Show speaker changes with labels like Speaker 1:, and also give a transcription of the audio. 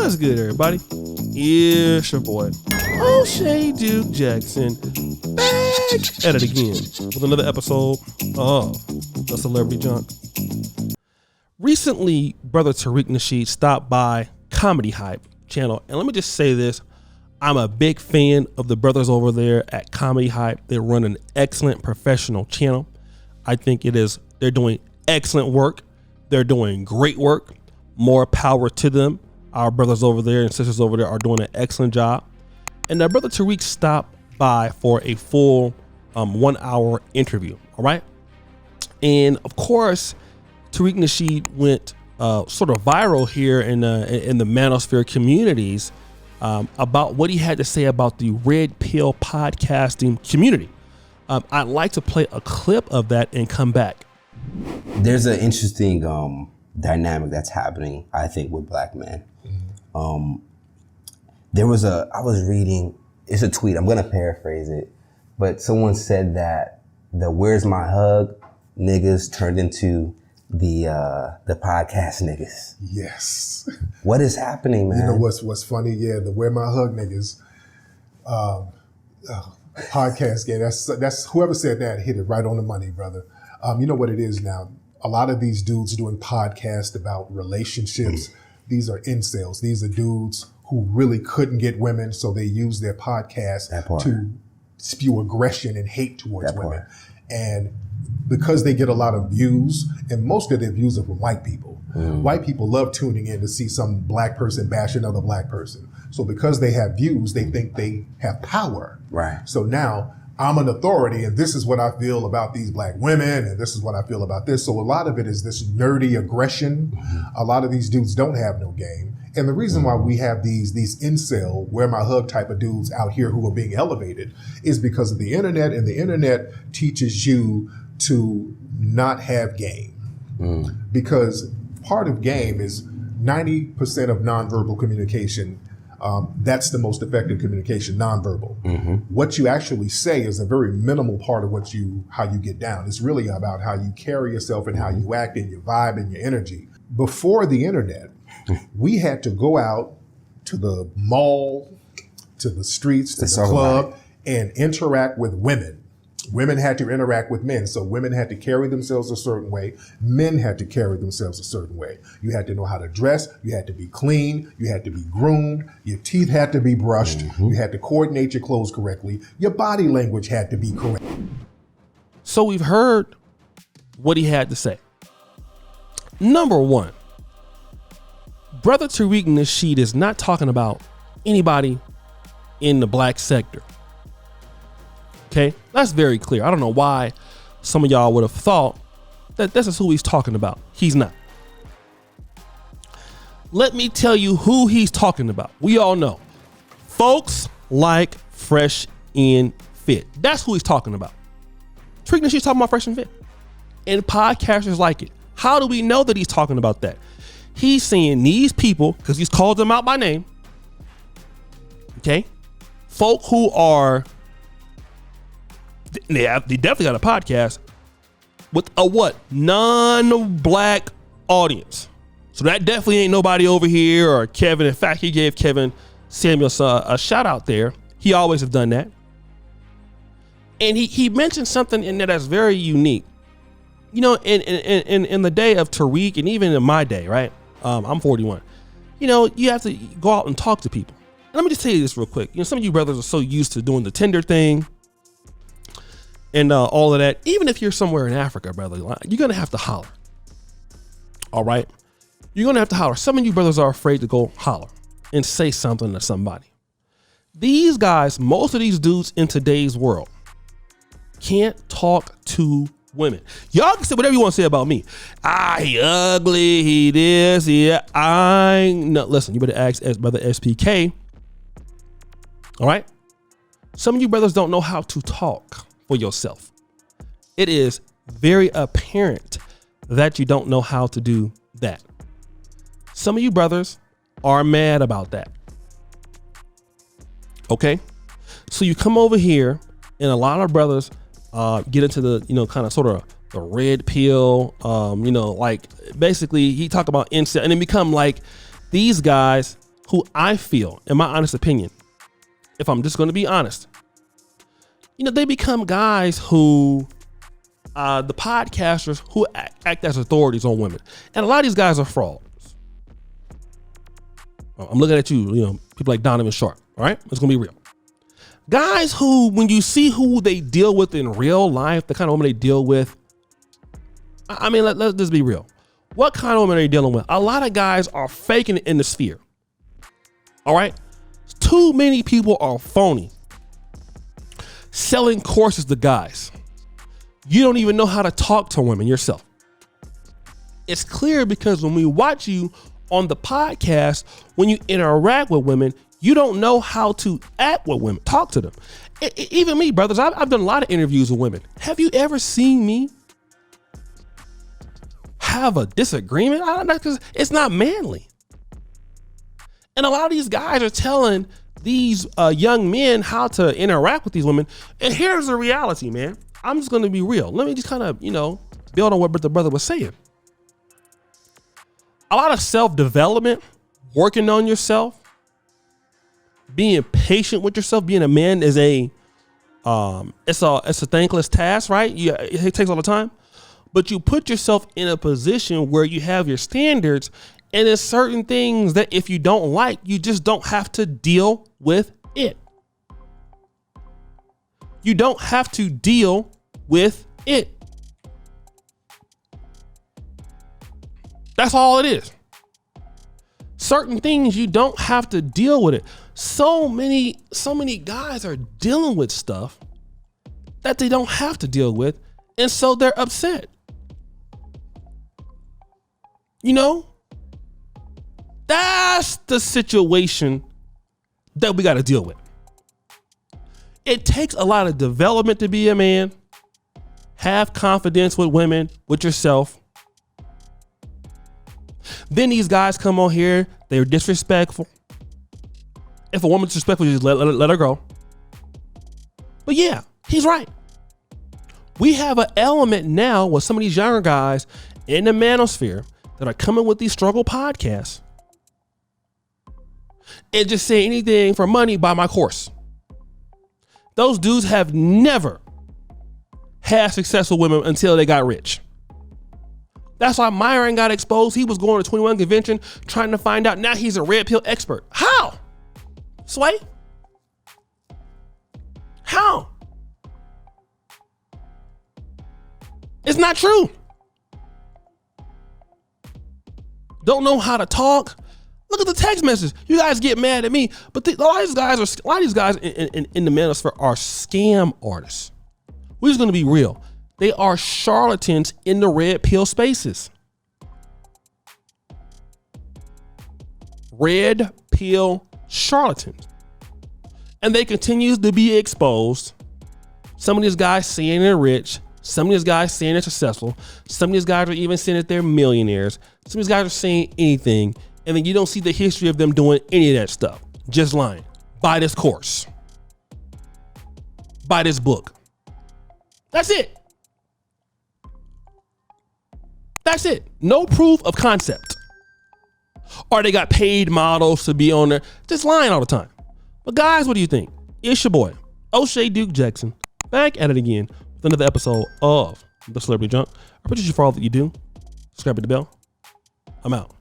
Speaker 1: What's good, everybody? It's your boy, O'Shea Duke Jackson, back at it again with another episode of The Celebrity Junk. Recently, brother Tariq Nasheed stopped by Comedy Hype channel, and let me just say this. I'm a big fan of the brothers over there at Comedy Hype. They run an excellent professional channel. I think they're doing excellent work. They're doing great work. More power to them. Our brothers over there and sisters over there are doing an excellent job. And brother Tariq stopped by for a full 1 hour interview. All right. And of course, Tariq Nasheed went sort of viral here in the manosphere communities about what he had to say about the Red Pill podcasting community. I'd like to play a clip of that and come back.
Speaker 2: There's an interesting dynamic that's happening, I think, with black men. I was reading, it's a tweet, I'm gonna paraphrase it, but someone said that the "Where's My Hug" niggas turned into the podcast niggas.
Speaker 3: Yes.
Speaker 2: What is happening, man?
Speaker 3: You know what's funny? Yeah, the "Where My Hug" niggas podcast game. That's whoever said that hit it right on the money, brother. You know what it is now. A lot of these dudes doing podcasts about relationships. These are incels. These are dudes who really couldn't get women, so they use their podcast to spew aggression and hate towards women. And because they get a lot of views, and most of their views are from white people. White people love tuning in to see some black person bash another black person. So because they have views, they think they have power.
Speaker 2: Right.
Speaker 3: So now I'm an authority, and this is what I feel about these black women, and this is what I feel about this. So a lot of it is this nerdy aggression. A lot of these dudes don't have no game. And the reason why we have these incel, "Where My Hug" type of dudes out here who are being elevated is because of the internet, and the internet teaches you to not have game. Because part of game is 90% of nonverbal communication. That's the most effective communication, nonverbal. What you actually say is a very minimal part of how you get down. It's really about how you carry yourself and how you act and your vibe and your energy. Before the internet, we had to go out to the mall, to the streets, to the club, and interact with women. Women had to interact with men, so women had to carry themselves a certain way. Men had to carry themselves a certain way. You had to know how to dress. You had to be clean. You had to be groomed. Your teeth had to be brushed. You had to coordinate your clothes correctly. Your body language had to be correct.
Speaker 1: So we've heard what he had to say. Number one, brother Tariq Nasheed is not talking about anybody in the black sector. Okay, that's very clear. I don't know why some of y'all would have thought that this is who he's talking about. He's not. Let me tell you who he's talking about. We all know. Folks like Fresh and Fit. That's who he's talking about. Tariq Nasheed's talking about Fresh and Fit. And podcasters like it. How do we know that he's talking about that? He's saying these people, because he's called them out by name. Okay? Folk who are... They definitely got a podcast with a what? Non-black audience. So that definitely ain't nobody over here or Kevin. In fact, he gave Kevin Samuels a shout out there. He always have done that. And he mentioned something in there that's very unique. You know, in the day of Tariq, and even in my day, right? I'm 41. You know, you have to go out and talk to people. And let me just tell you this real quick. You know, some of you brothers are so used to doing the Tinder thing and all of that. Even if you're somewhere in Africa, brother, you're going to have to holler. All right? You're going to have to holler. Some of you brothers are afraid to go holler and say something to somebody. These guys, most of these dudes in today's world can't talk to women. Y'all can say whatever you want to say about me. He ugly, he this, no, listen, you better ask brother SPK. All right? Some of you brothers don't know how to talk for yourself. It is very apparent that you don't know how to do that. Some of you brothers are mad about that. Okay? So you come over here, and a lot of brothers get into the, kind of sort of the red pill, like basically he talked about incel, and then become like these guys who I feel, in my honest opinion, if I'm just going to be honest, they become guys who, the podcasters who act as authorities on women. And a lot of these guys are frauds. I'm looking at you, people like Donovan Sharp, all right? It's going to be real. Guys who, when you see who they deal with in real life, the kind of women they deal with, I mean, let's just be real. What kind of women are you dealing with? A lot of guys are faking it in the sphere. All right? Too many people are phony. Selling courses to guys. You don't even know how to talk to women yourself. It's clear because when we watch you on the podcast, when you interact with women, you don't know how to act with women, talk to them. Even me, brothers, I've done a lot of interviews with women. Have you ever seen me have a disagreement? I don't know, because it's not manly. And a lot of these guys are telling these young men how to interact with these women. And here's the reality, man. I'm just going to be real. Let me just kind of, build on what the brother was saying. A lot of self-development, working on yourself, being patient with yourself, being a man is it's a thankless task, right? It takes all the time, but you put yourself in a position where you have your standards, and there's certain things that if you don't like, you just don't have to deal with it. You don't have to deal with it. That's all it is. Certain things you don't have to deal with it. So many guys are dealing with stuff that they don't have to deal with, and so they're upset. That's the situation that we got to deal with. It takes a lot of development to be a man. Have confidence with women, with yourself. Then these guys come on here, they're disrespectful. If a woman's disrespectful, you just let her go. But yeah, he's right. We have an element now with some of these younger guys in the manosphere that are coming with these struggle podcasts and just say anything for money, buy my course. Those dudes have never had successful women until they got rich. That's why Myron got exposed. He was going to 21 convention trying to find out. Now he's a red pill expert. How? Sway? How? It's not true. Don't know how to talk. Look at the text message. You guys get mad at me, but a lot of these guys in the manosphere are scam artists. We're just going to be real. They are charlatans in the red pill spaces. Red pill charlatans. And they continue to be exposed. Some of these guys saying they're rich. Some of these guys saying they're successful. Some of these guys are even saying that they're millionaires. Some of these guys are saying anything. And then you don't see the history of them doing any of that stuff. Just lying. Buy this course. Buy this book. That's it. That's it. No proof of concept. Or they got paid models to be on there. Just lying all the time. But guys, what do you think? It's your boy, O'Shea Duke Jackson, back at it again with another episode of The Celebrity Junk. I appreciate you for all that you do. Subscribe to the bell. I'm out.